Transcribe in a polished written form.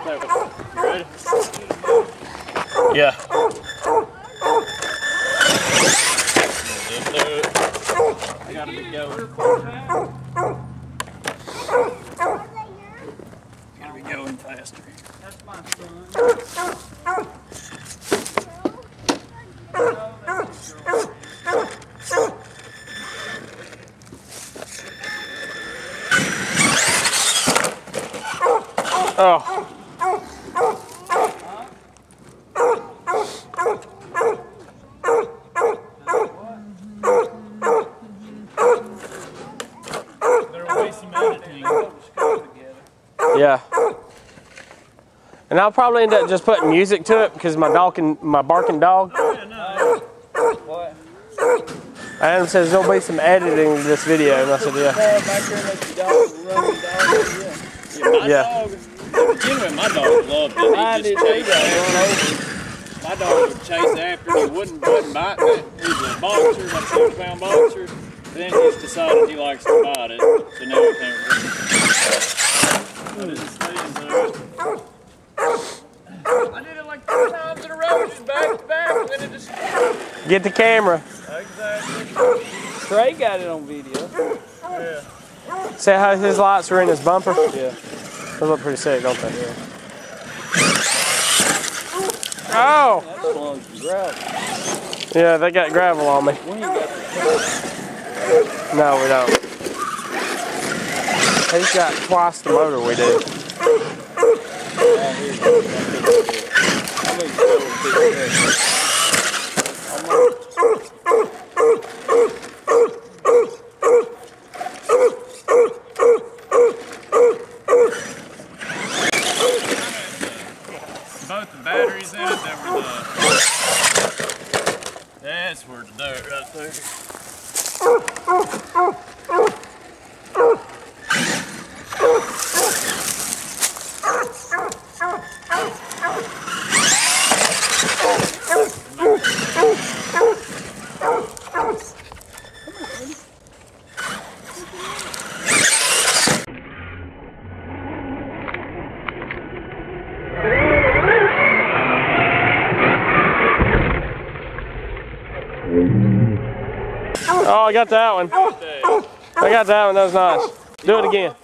Ready? Yeah. I gotta be going. Gotta be going faster. That's my son. Oh. Yeah. And I'll probably end up just putting music to it because my barking dog. Adam says there'll be some editing to this video, and I said, yeah. My dog loved it. He just chased after. My dog would chase after him. He wouldn't bite it. He was a boxer, like a 6-pound boxer. Then he just decided he likes to bite it. So now he can't really. I did it like 2 times in a row, just back to back, and then it just. Get the camera. Exactly. Trey got it on video. Yeah. See how his lights are in his bumper? Yeah. They look pretty sick, don't they? Yeah. Oh! That belongs to gravel. Yeah, they got gravel on me. When you got the No, we don't. He's got twice the motor we do. both the batteries in it that were that's where the dirt right there. Oh, I got that one. I got that one. That was nice. Do it again.